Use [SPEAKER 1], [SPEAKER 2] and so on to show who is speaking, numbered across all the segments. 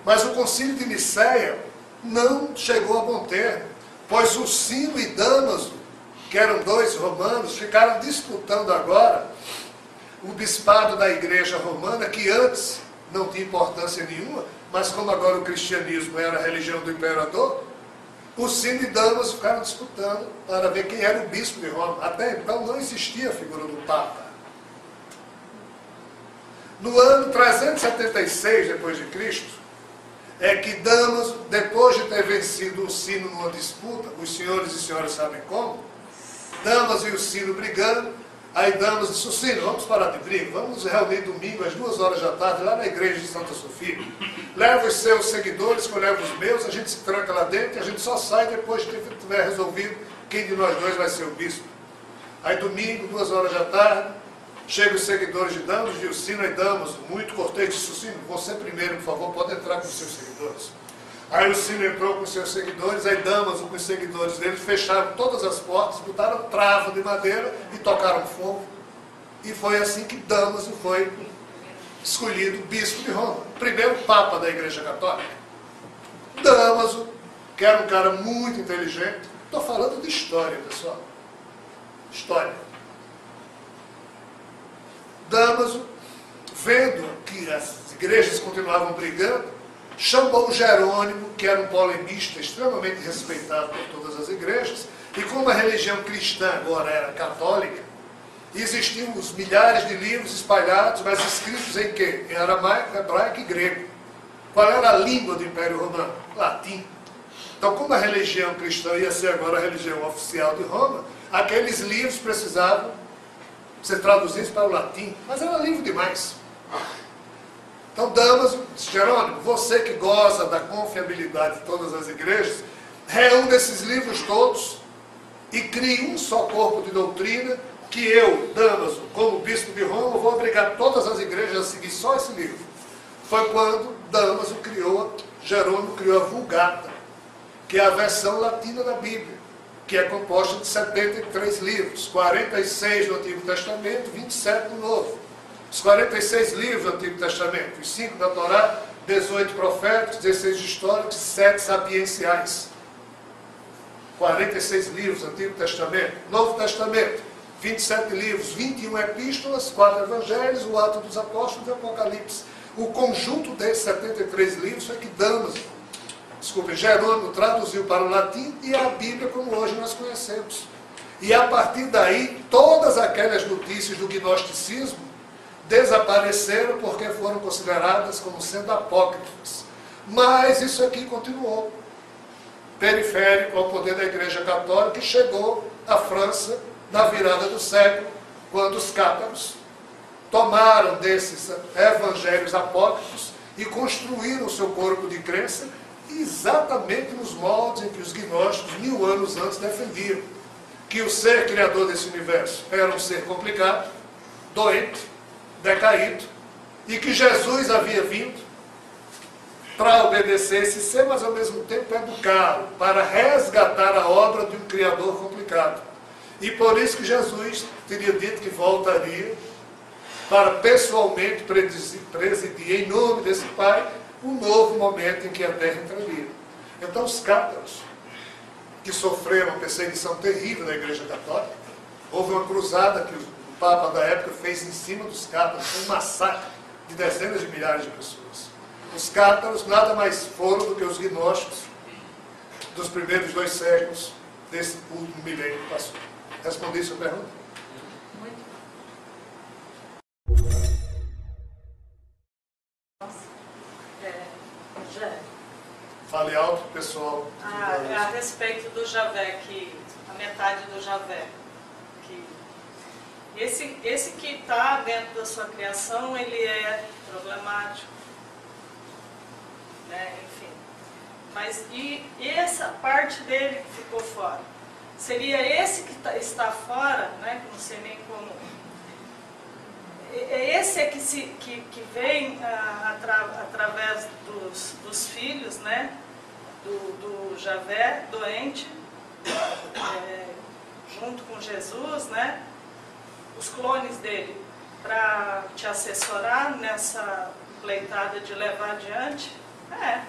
[SPEAKER 1] Mas o concílio de Nicéia não chegou a bom termo, pois Ursino e Dámaso, que eram dois romanos, ficaram disputando agora o bispado da igreja romana, que antes não tinha importância nenhuma, mas como agora o cristianismo era a religião do imperador, Ursino e Dámaso ficaram disputando para ver quem era o bispo de Roma. Até então não existia a figura do Papa. No ano 376 depois de Cristo, é que Dámaso, depois de ter vencido Ursino numa disputa, os senhores e senhoras sabem como, Dámaso e Ursino brigando, aí Dámaso disse: Ursino, vamos parar de briga, vamos nos reunir domingo às 2h da tarde, lá na igreja de Santa Sofia. Leva os seus seguidores, que eu levo os meus, a gente se tranca lá dentro e a gente só sai depois que tiver resolvido quem de nós dois vai ser o bispo. Aí domingo, 2h da tarde, chegam os seguidores de Dámaso, de Ursino e Dámaso, muito cortês, disse: Ursino, você primeiro, por favor, pode entrar com os seus seguidores. Aí Ursino entrou com os seus seguidores, aí Dámaso com os seguidores dele fecharam todas as portas, botaram trava de madeira e tocaram fogo. E foi assim que Dámaso foi escolhido bispo de Roma, primeiro papa da Igreja Católica. Dámaso, que era um cara muito inteligente, estou falando de história, pessoal. História. Dámaso, vendo que as igrejas continuavam brigando, chamou Jerônimo, que era um polemista extremamente respeitado por todas as igrejas, e como a religião cristã agora era católica, existiam os milhares de livros espalhados, mas escritos em quê? Em aramaico, hebraico e grego. Qual era a língua do Império Romano? Latim. Então, como a religião cristã ia ser agora a religião oficial de Roma, aqueles livros precisavam ser traduzidos para o latim, mas era livro demais. Então Dámaso disse: Jerônimo, você que goza da confiabilidade de todas as igrejas, reúne esses livros todos e crie um só corpo de doutrina que eu, Dámaso, como bispo de Roma, vou obrigar todas as igrejas a seguir só esse livro. Foi quando Dámaso Jerônimo criou a Vulgata, que é a versão latina da Bíblia, que é composta de 73 livros, 46 do Antigo Testamento, 27 do Novo. Os 46 livros do Antigo Testamento, os 5 da Torá, 18 proféticos, 16 históricos, 7 sapienciais. 46 livros do Antigo Testamento. Novo Testamento, 27 livros, 21 epístolas, 4 evangelhos, o Ato dos Apóstolos e o Apocalipse. O conjunto desses 73 livros foi que Jerônimo traduziu para o latim e a Bíblia como hoje nós conhecemos. E a partir daí, todas aquelas notícias do gnosticismo desapareceram porque foram consideradas como sendo apócrifas. Mas isso aqui continuou, periférico ao poder da Igreja Católica, e chegou à França na virada do século, quando os cátaros tomaram desses evangelhos apócrifos e construíram o seu corpo de crença exatamente nos moldes em que os gnósticos 1000 anos antes defendiam. Que o ser criador desse universo era um ser complicado, doente, decaído, e que Jesus havia vindo para obedecer esse ser, mas ao mesmo tempo educá-lo, para resgatar a obra de um criador complicado. E por isso que Jesus teria dito que voltaria para pessoalmente presidir em nome desse Pai um novo momento em que a terra entraria. Então os cátaros, que sofreram uma perseguição terrível na Igreja Católica, houve uma cruzada que o Papa da época fez em cima dos cátaros, um massacre de dezenas de milhares de pessoas. Os cátaros nada mais foram do que os gnósticos dos primeiros 2 séculos desse último milênio que passou. Respondi a sua pergunta? Fale alto, pessoal.
[SPEAKER 2] A respeito do Javé, que a metade do Javé, que esse que está dentro da sua criação, ele é problemático, né? Enfim. Mas e essa parte dele que ficou fora? Seria esse que está fora, né? Que não sei nem como. Esse é que vem através dos filhos, né? Do Javé doente, junto com Jesus, né? Os clones dele, para te assessorar nessa pleitada de levar adiante É.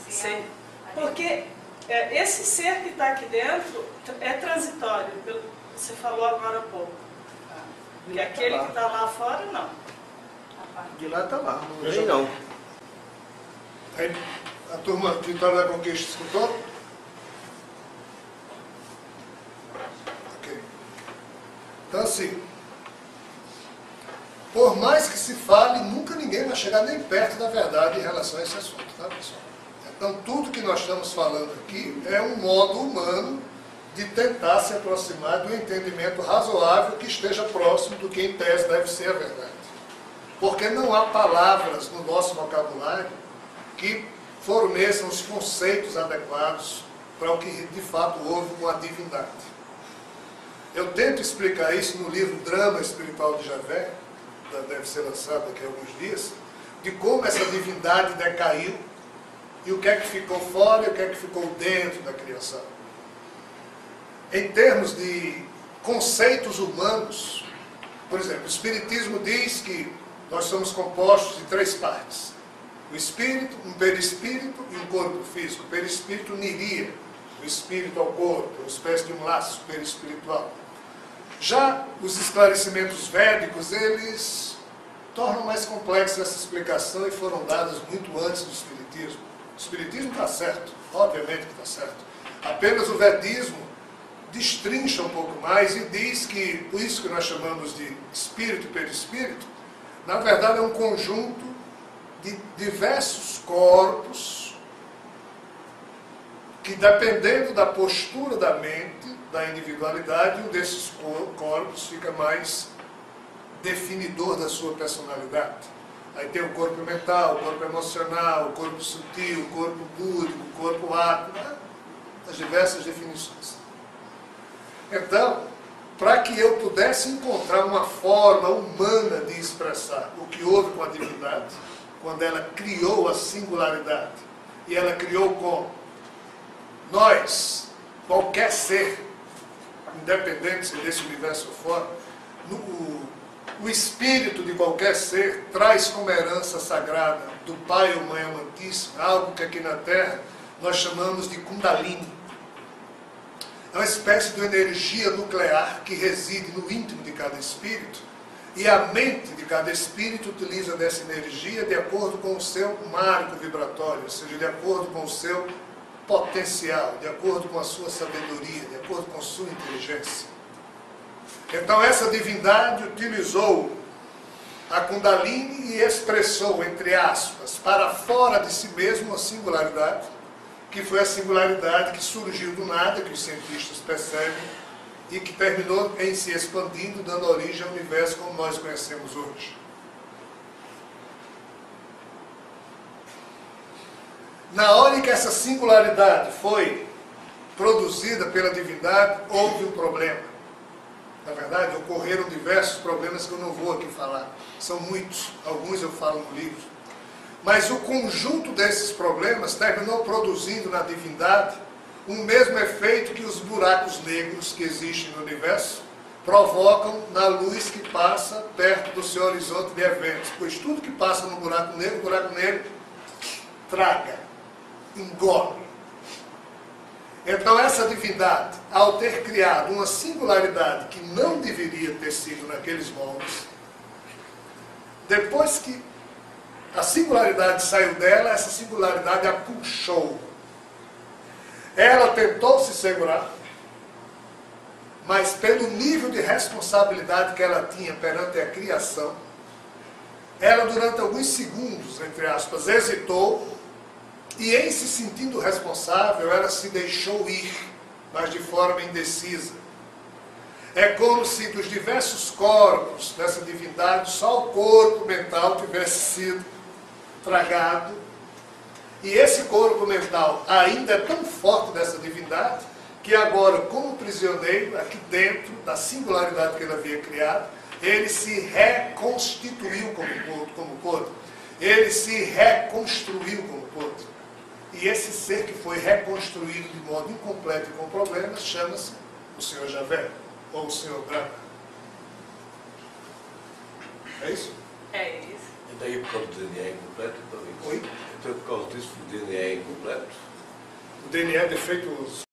[SPEAKER 2] Sim. Porque esse ser que está aqui dentro é transitório. Você falou agora há pouco. E aquele que está lá fora, não.
[SPEAKER 3] De lá está lá, não vem não.
[SPEAKER 1] Aí, a turma de Vitória da Conquista escutou? Ok. Então, assim, por mais que se fale, nunca ninguém vai chegar nem perto da verdade em relação a esse assunto, tá, pessoal? Então, tudo que nós estamos falando aqui é um modo humano de tentar se aproximar do entendimento razoável que esteja próximo do que, em tese, deve ser a verdade. Porque não há palavras no nosso vocabulário que forneçam os conceitos adequados para o que, de fato, houve com a divindade. Eu tento explicar isso no livro Drama Espiritual de Javé, deve ser lançado daqui a alguns dias, de como essa divindade decaiu e o que é que ficou fora e o que é que ficou dentro da criação. Em termos de conceitos humanos, por exemplo, o Espiritismo diz que nós somos compostos de 3 partes. O espírito, um perispírito e um corpo físico. O perispírito uniria o espírito ao corpo, uma espécie de um laço perispiritual. Já os esclarecimentos védicos, eles tornam mais complexa essa explicação e foram dadas muito antes do Espiritismo. O Espiritismo está certo, obviamente que está certo. Apenas o Vedismo destrincha um pouco mais e diz que, por isso que nós chamamos de espírito e perispírito, na verdade é um conjunto de diversos corpos que, dependendo da postura da mente, da individualidade, um desses corpos fica mais definidor da sua personalidade. Aí tem o corpo mental, o corpo emocional, o corpo sutil, o corpo búdico, o corpo átomo, né? As diversas definições. Então, para que eu pudesse encontrar uma forma humana de expressar o que houve com a divindade, quando ela criou a singularidade, e ela criou como nós, qualquer ser, independente desse universo fora, o espírito de qualquer ser traz como herança sagrada do Pai ou Mãe Amantíssima algo que aqui na Terra nós chamamos de Kundalini. É uma espécie de energia nuclear que reside no íntimo de cada espírito, e a mente de cada espírito utiliza dessa energia de acordo com o seu marco vibratório, ou seja, de acordo com o seu potencial, de acordo com a sua sabedoria, de acordo com a sua inteligência. Então essa divindade utilizou a Kundalini e expressou, entre aspas, para fora de si mesmo uma singularidade, que foi a singularidade que surgiu do nada, que os cientistas percebem, e que terminou em se expandindo, dando origem ao universo como nós conhecemos hoje. Na hora em que essa singularidade foi produzida pela divindade, houve um problema. Na verdade, ocorreram diversos problemas que eu não vou aqui falar. São muitos, alguns eu falo no livro. Mas o conjunto desses problemas terminou produzindo na divindade o mesmo efeito que os buracos negros que existem no universo provocam na luz que passa perto do seu horizonte de eventos. Pois tudo que passa no buraco negro traga, engole. Então essa divindade, ao ter criado uma singularidade que não deveria ter sido naqueles moldes, depois que a singularidade saiu dela, essa singularidade a puxou. Ela tentou se segurar, mas pelo nível de responsabilidade que ela tinha perante a criação, ela durante alguns segundos, entre aspas, hesitou, e em se sentindo responsável, ela se deixou ir, mas de forma indecisa. É como se dos diversos corpos dessa divindade, só o corpo mental tivesse sido tragado. E esse corpo mental ainda é tão forte dessa divindade, que agora, como prisioneiro, aqui dentro da singularidade que ele havia criado, ele se reconstituiu como corpo. Ele se reconstruiu como corpo. E esse ser que foi reconstruído de modo incompleto e com problemas, chama-se o Senhor Javé, ou o Senhor Brahma. É isso?
[SPEAKER 2] É isso.
[SPEAKER 4] Daí por causa do DNA incompleto, talvez.
[SPEAKER 1] Oi?
[SPEAKER 4] Então por causa disso o DNA é incompleto?
[SPEAKER 1] O DNA é defeito